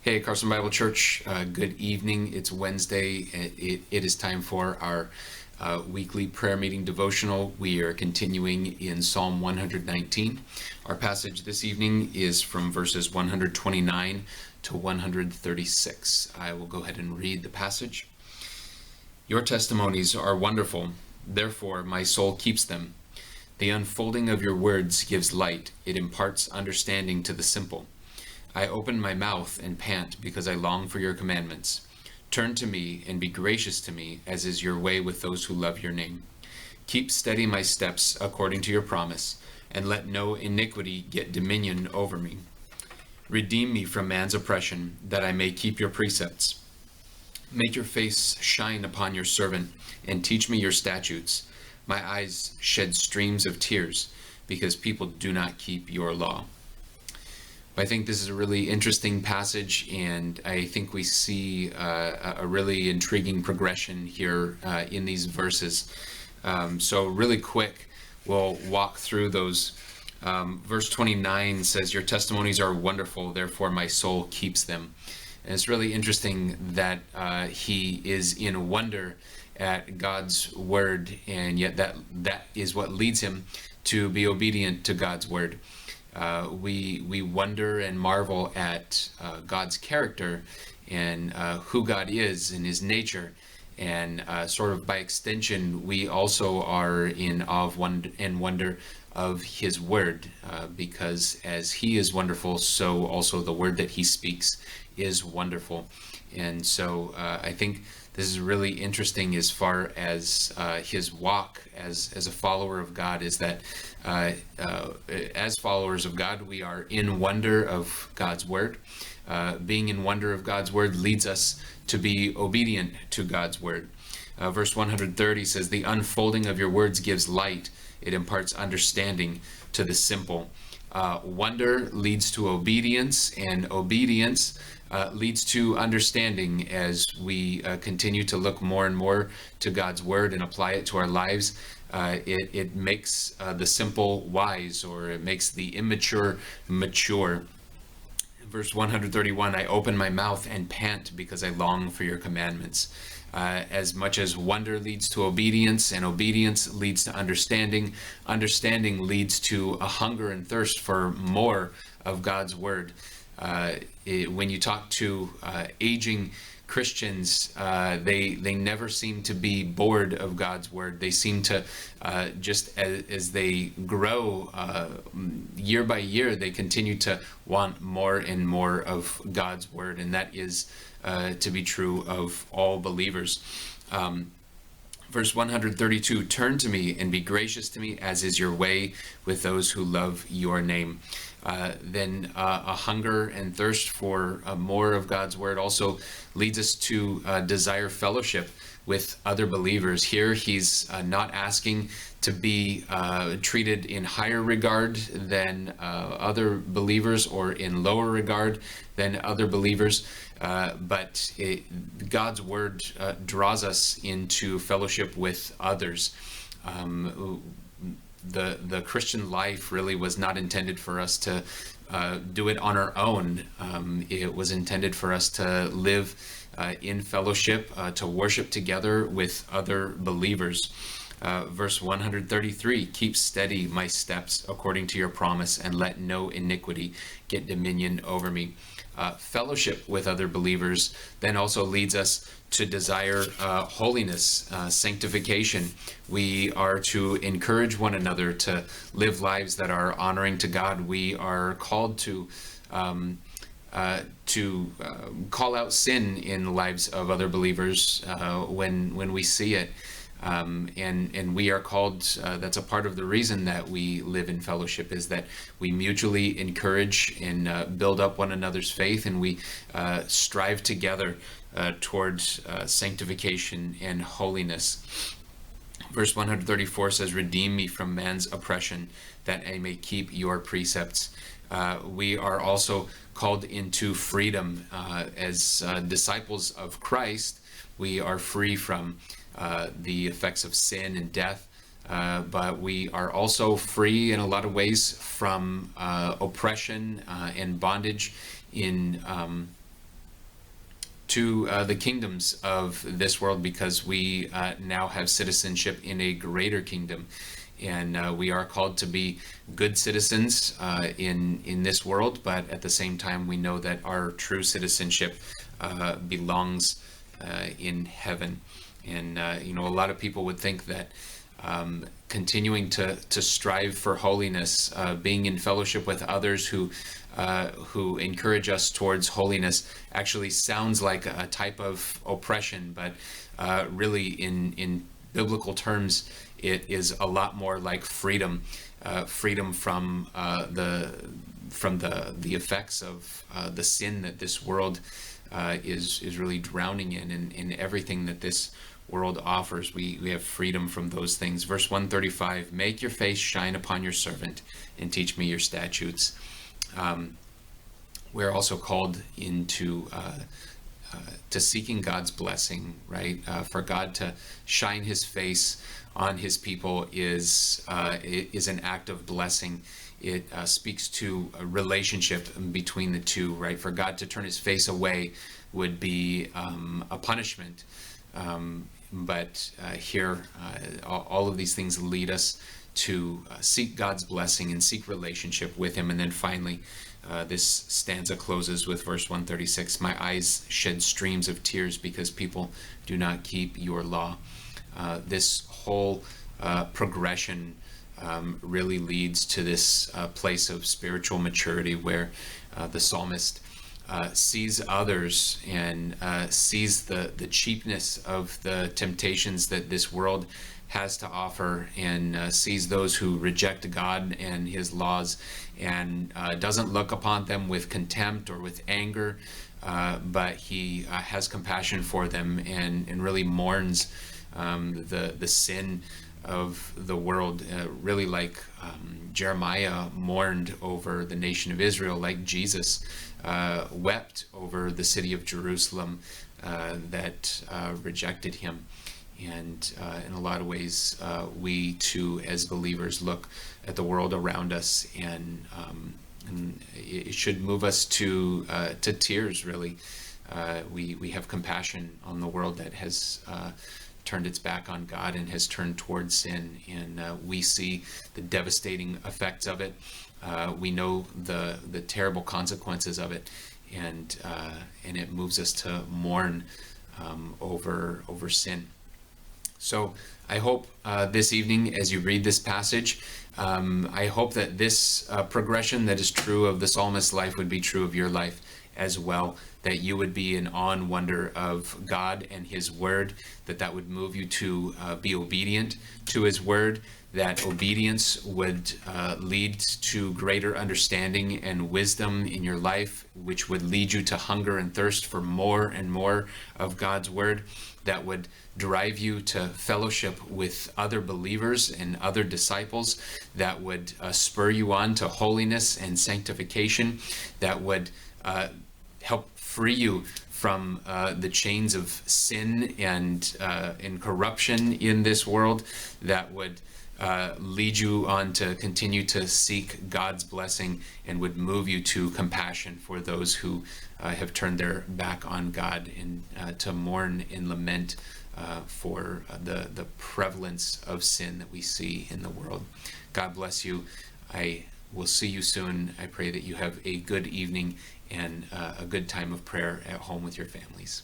Hey, Carson Bible Church, good evening. It's Wednesday. It is time for our weekly prayer meeting devotional. We are continuing in Psalm 119. Our passage this evening is from verses 129 to 136. I will go ahead and read the passage. Your testimonies are wonderful, therefore my soul keeps them. The unfolding of your words gives light, it imparts understanding to the simple. I open my mouth and pant because I long for your commandments. Turn to me and be gracious to me, as is your way with those who love your name. Keep steady my steps according to your promise, and let no iniquity get dominion over me. Redeem me from man's oppression, that I may keep your precepts. Make your face shine upon your servant, and teach me your statutes. My eyes shed streams of tears, because people do not keep your law. I think this is a really interesting passage, and I think we see a really intriguing progression here in these verses. So really quick, we'll walk through those. Verse 29 says, your testimonies are wonderful, therefore my soul keeps them. And it's really interesting that he is in wonder at God's word, and yet that is what leads him to be obedient to God's word. We wonder and marvel at God's character and who God is and his nature, and sort of by extension we also are in awe of wonder of his word, because as he is wonderful, so also the word that he speaks is wonderful. And so I think this is really interesting as far as his walk as a follower of God, is that as followers of God, we are in wonder of God's word. Being in wonder of God's word leads us to be obedient to God's word. Verse 130 says, the unfolding of your words gives light. It imparts understanding to the simple. Wonder leads to obedience, and obedience leads to understanding. As we continue to look more and more to God's word and apply it to our lives, it makes the simple wise, or it makes the immature mature. Verse 131, I open my mouth and pant because I long for your commandments. As much as wonder leads to obedience, and obedience leads to understanding, understanding leads to a hunger and thirst for more of God's word. When you talk to aging Christians, they never seem to be bored of God's word. They seem to just as they grow year by year, they continue to want more and more of God's word, and that is to be true of all believers. Verse 132, turn to me and be gracious to me, as is your way with those who love your name. Then a hunger and thirst for more of God's word also leads us to desire fellowship with other believers. Here he's not asking to be treated in higher regard than other believers, or in lower regard than other believers, but God's word draws us into fellowship with others. The Christian life really was not intended for us to do it on our own. It was intended for us to live in fellowship, to worship together with other believers. Verse 133, keep steady my steps according to your promise, and let no iniquity get dominion over me. Fellowship with other believers then also leads us to desire holiness, sanctification. We are to encourage one another to live lives that are honoring to God. We are called to call out sin in the lives of other believers when we see it. And we are called, that's a part of the reason that we live in fellowship, is that we mutually encourage and build up one another's faith, and we strive together towards sanctification and holiness. Verse 134 says, redeem me from man's oppression, that I may keep your precepts. We are also called into freedom. As disciples of Christ, we are free from the effects of sin and death, but we are also free in a lot of ways from oppression and bondage in to the kingdoms of this world, because we now have citizenship in a greater kingdom. And we are called to be good citizens in this world, but at the same time, we know that our true citizenship belongs in heaven. And a lot of people would think that continuing to strive for holiness, being in fellowship with others who encourage us towards holiness, actually sounds like a type of oppression, but really in biblical terms, it is a lot more like freedom, freedom from the effects of the sin that this world is really drowning in everything that this world offers. We have freedom from those things. Verse 135, make your face shine upon your servant and teach me your statutes. We're also called into to seeking God's blessing, right? For God to shine his face on his people is an act of blessing. It speaks to a relationship between the two, right? For God to turn his face away would be a punishment. But here, all of these things lead us to seek God's blessing and seek relationship with him. And then finally, this stanza closes with verse 136, my eyes shed streams of tears because people do not keep your law. This whole progression really leads to this place of spiritual maturity where the psalmist sees others and sees the cheapness of the temptations that this world has to offer, and sees those who reject God and his laws, and doesn't look upon them with contempt or with anger, but he has compassion for them and really mourns the sin of the world, really like Jeremiah mourned over the nation of Israel, like Jesus wept over the city of Jerusalem that rejected him. And in a lot of ways, we too, as believers, look at the world around us, and it should move us to tears, really. We have compassion on the world that has turned its back on God and has turned towards sin, and we see the devastating effects of it. We know the terrible consequences of it, and it moves us to mourn over sin. So I hope this evening, as you read this passage, I hope that this progression that is true of the psalmist's life would be true of your life as well, that you would be in awe and wonder of God and his word, that would move you to be obedient to his word, that obedience would lead to greater understanding and wisdom in your life, which would lead you to hunger and thirst for more and more of God's word, that would drive you to fellowship with other believers and other disciples, that would spur you on to holiness and sanctification, that would help free you from the chains of sin and corruption in this world, that would lead you on to continue to seek God's blessing and would move you to compassion for those who have turned their back on God, and to mourn and lament for the prevalence of sin that we see in the world. God bless you. I will see you soon. I pray that you have a good evening and a good time of prayer at home with your families.